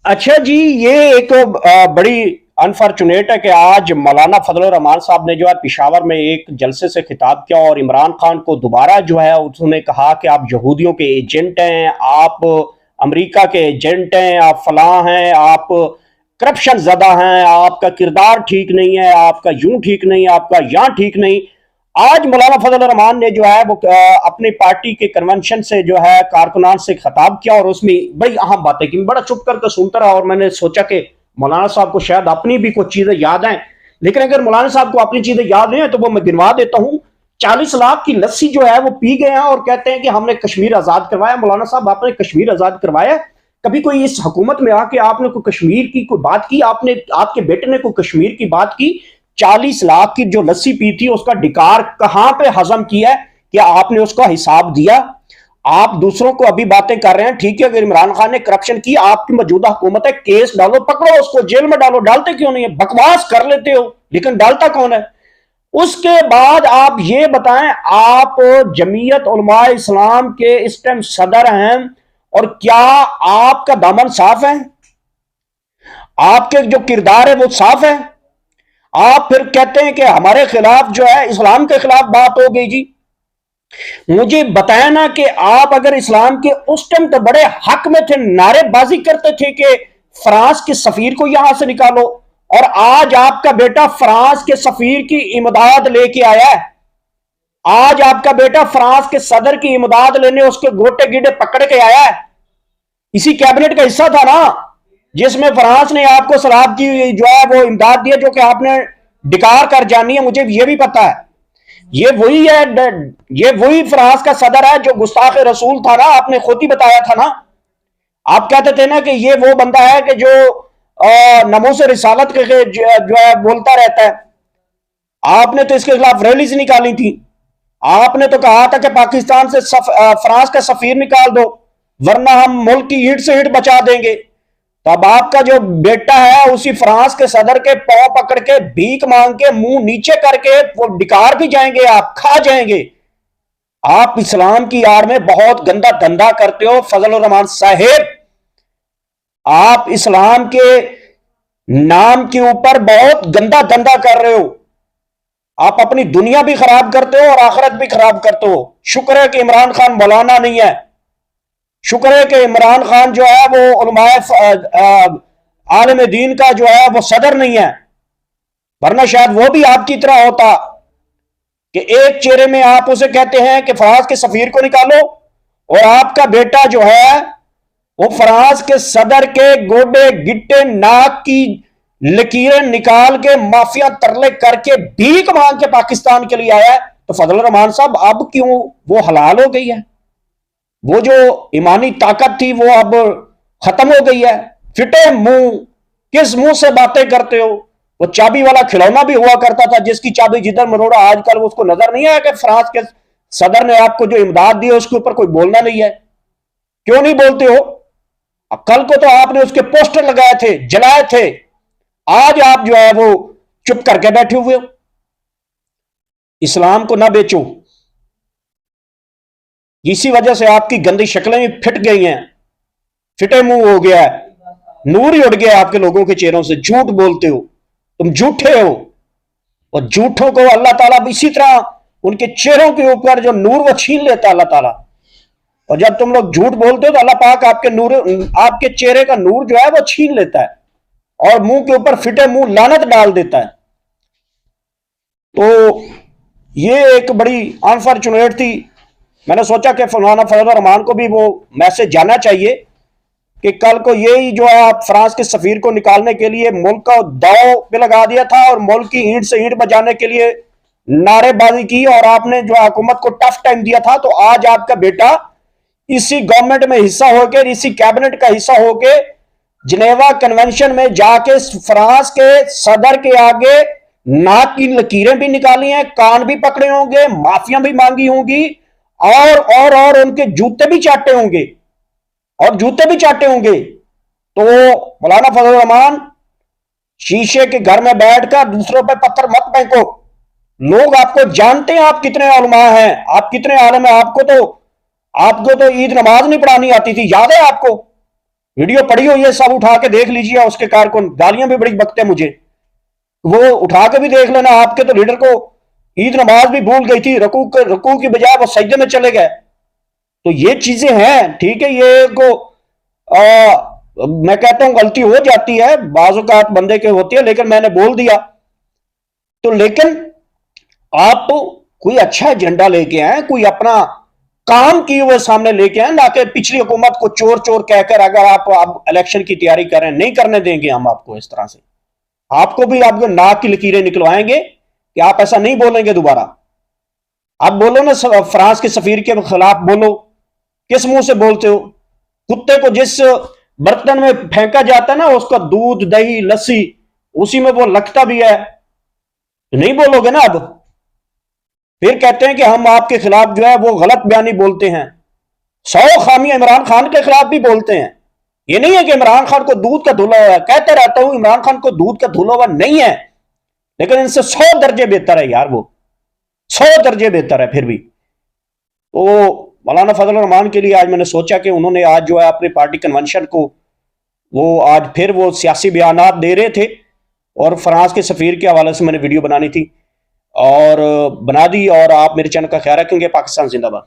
अच्छा जी, ये एक बड़ी अनफॉर्चुनेट है कि आज मौलाना फजल रहमान साहब ने जो है पिशावर में एक जलसे से खिताब किया और इमरान खान को दोबारा जो है उसने कहा कि आप यहूदियों के एजेंट हैं, आप अमेरिका के एजेंट हैं, आप फलां हैं, आप करप्शन ज़्यादा हैं, आपका किरदार ठीक नहीं है, आपका यूं ठीक नहीं, आपका यहाँ ठीक नहीं। आज मौलाना फजल रहमान ने जो है वो अपनी पार्टी के कन्वेंशन से जो है कारकुनान से खिताब किया और उसमें बड़ी अहम बातें की। मैं बड़ा चुप करके सुनता रहा और मैंने सोचा कि मौलाना साहब को शायद अपनी भी कुछ चीजें याद हैं, लेकिन अगर मौलाना साहब को अपनी चीजें याद नहीं है तो वो मैं गिनवा देता हूँ। 40 लाख की लस्सी जो है वो पी गए हैं और कहते हैं कि हमने कश्मीर आजाद करवाया। मौलाना साहब, आपने कश्मीर आजाद करवाया? कभी कोई इस हुकूमत में आके आपने कोई कश्मीर की कोई बात की? आपने, आपके बेटे ने कोई कश्मीर की बात की? 40 लाख की जो लस्सी पी थी उसका डिकार कहां पे हजम किया? क्या आपने उसका हिसाब दिया? आप दूसरों को अभी बातें कर रहे हैं, ठीक है, अगर इमरान खान ने करप्शन की, आपकी मौजूदा हुकूमत है, केस डालो, पकड़ो उसको, जेल में डालो। डालते क्यों नहीं है? बकवास कर लेते हो लेकिन डालता कौन है? उसके बाद आप ये बताएं, आप जमीयत उलमा इस्लाम के इस टाइम सदर हैं और क्या आपका दामन साफ है? आपके जो किरदार है वो साफ है? आप फिर कहते हैं कि हमारे खिलाफ जो है इस्लाम के खिलाफ बात हो गई जी। मुझे बताया ना कि आप अगर इस्लाम के उस टाइम तो बड़े हक में थे, नारेबाजी करते थे कि फ्रांस के सफीर को यहां से निकालो, और आज आपका बेटा फ्रांस के सफीर की इमदाद लेके आया है। आज आपका बेटा फ्रांस के सदर की इमदाद लेने उसके गोटे गिडे पकड़ के आया है। इसी कैबिनेट का हिस्सा था ना जिसमें फ्रांस ने आपको सलाब की जो है वो इमदाद दी, जो कि आपने डिकार कर जानी है। मुझे ये भी पता है, ये वही है, ये वही फ्रांस का सदर है जो गुस्ताख रसूल था ना। आपने खुद ही बताया था ना, आप कहते थे ना कि ये वो बंदा है कि जो नमो से रिसालत के जो है बोलता रहता है। आपने तो इसके खिलाफ रैलीज निकाली थी। आपने तो कहा था कि पाकिस्तान से फ्रांस का सफीर निकाल दो वरना हम मुल्क की ईंट से ईंट बचा देंगे। तो अब आपका जो बेटा है उसी फ्रांस के सदर के पांव पकड़ के भीख मांग के मुंह नीचे करके वो डिकार भी जाएंगे, आप खा जाएंगे। आप इस्लाम की आड़ में बहुत गंदा धंधा करते हो फजल रहमान साहेब। आप इस्लाम के नाम के ऊपर बहुत गंदा धंधा कर रहे हो। आप अपनी दुनिया भी खराब करते हो और आखिरत भी खराब करते हो। शुक्र है कि इमरान खान मौलाना नहीं है, शुक्र है कि इमरान खान जो है वो उलमाए आलम दीन का जो है वो सदर नहीं है, वरना शायद वो भी आपकी तरह होता कि एक चेहरे में आप उसे कहते हैं कि फ्रांस के सफीर को निकालो और आपका बेटा जो है वो फ्रांस के सदर के गोडे गिट्टे नाक की लकीरें निकाल के माफिया तरले करके भीख मांग के पाकिस्तान के लिए आया है। तो फजल रहमान साहब अब क्यों वो हलाल हो गई है? वो जो ईमानी ताकत थी वो अब खत्म हो गई है। फिटे मुंह, किस मुंह से बातें करते हो? वो चाबी वाला खिलौना भी हुआ करता था जिसकी चाबी जिधर मरोड़ा, आजकल उसको नजर नहीं आया कि फ्रांस के सदर ने आपको जो इमदाद दी है उसके ऊपर कोई बोलना नहीं है? क्यों नहीं बोलते हो? कल को तो आपने उसके पोस्टर लगाए थे, जलाए थे, आज आप जो है वो चुप करके बैठे हुए हो। इस्लाम को ना बेचो, इसी वजह से आपकी गंदी शक्लें भी फिट गई हैं, फिटे मुंह हो गया है, नूर ही उड़ गया आपके लोगों के चेहरों से। झूठ बोलते हो, तुम झूठे हो, और झूठों को अल्लाह ताला इसी तरह उनके चेहरों के ऊपर जो नूर वो छीन लेता है अल्लाह ताला। और जब तुम लोग झूठ बोलते हो तो अल्लाह पाक आपके नूर, आपके चेहरे का नूर जो है वो छीन लेता है और मुंह के ऊपर फिटे मुंह लानत डाल देता है। तो ये एक बड़ी अनफॉर्चुनेट थी। मैंने सोचा कि मौलाना फजल रहमान को भी वो मैसेज जाना चाहिए कि कल को यही जो है आप फ्रांस के सफीर को निकालने के लिए मुल्क का दाव पे लगा दिया था और मुल्क की ईंट से ईंट बजाने के लिए नारेबाजी की और आपने जो हुकूमत को टफ टाइम दिया था। तो आज आपका बेटा इसी गवर्नमेंट में हिस्सा होकर, इसी कैबिनेट का हिस्सा होकर जिनेवा कन्वेंशन में जाके फ्रांस के सदर के आगे नाक की लकीरें भी निकाली हैं, कान भी पकड़े होंगे, माफिया भी मांगी होंगी और उनके जूते भी चाटे होंगे, और जूते भी चाटे होंगे। तो मौलाना फजल रहमान, शीशे के घर में बैठकर दूसरों पर पत्थर मत फेंको। लोग आपको जानते हैं, आप कितने उलमा हैं, आप कितने आलम हैं। आपको तो ईद नमाज नहीं पढ़ानी आती थी, याद है आपको? वीडियो पड़ी हुई है, सब उठा के देख लीजिए। उसके कारकुन गालियां भी बड़ी बकते हैं मुझे, वो उठा के भी देख लेना। आपके तो लीडर को ईद नमाज भी भूल गई थी, रकू की बजाय वो सजदे में चले गए। तो ये चीजें हैं, ठीक है। ये को मैं कहता हूं गलती हो जाती है, बाज़ औक़ात बंदे के होती है, लेकिन मैंने बोल दिया। तो लेकिन आप कोई अच्छा एजेंडा लेके आए, कोई अपना काम किए हुए सामने लेके आए, ना कि पिछली हुकूमत को चोर चोर कहकर अगर आप इलेक्शन की तैयारी करें। नहीं करने देंगे हम आपको इस तरह से। आपको भी आपको नाक की लकीरें निकलवाएंगे कि आप ऐसा नहीं बोलेंगे दोबारा। आप बोलो ना, फ्रांस के सफीर के खिलाफ बोलो, किस मुंह से बोलते हो? कुत्ते को जिस बर्तन में फेंका जाता है ना, उसका दूध दही लस्सी उसी में वो लगता भी है। तो नहीं बोलोगे ना अब? फिर कहते हैं कि हम आपके खिलाफ जो है वो गलत बयानी बोलते हैं। 100 खामियां इमरान खान के खिलाफ भी बोलते हैं। ये नहीं है कि इमरान खान को दूध का धुला हुआ है, कहते रहता हूं इमरान खान को दूध का धुला हुआ नहीं है, लेकिन इनसे 100 दर्जे बेहतर है यार, वो 100 दर्जे बेहतर है फिर भी। तो मौलाना फजल रहमान के लिए आज मैंने सोचा कि उन्होंने आज जो है अपनी पार्टी कन्वेंशन को, वो आज फिर वो सियासी बयानात दे रहे थे, और फ्रांस के सफीर के हवाले से मैंने वीडियो बनानी थी और बना दी। और आप मेरे चैनल का ख्याल रखेंगे। पाकिस्तान जिंदाबाद।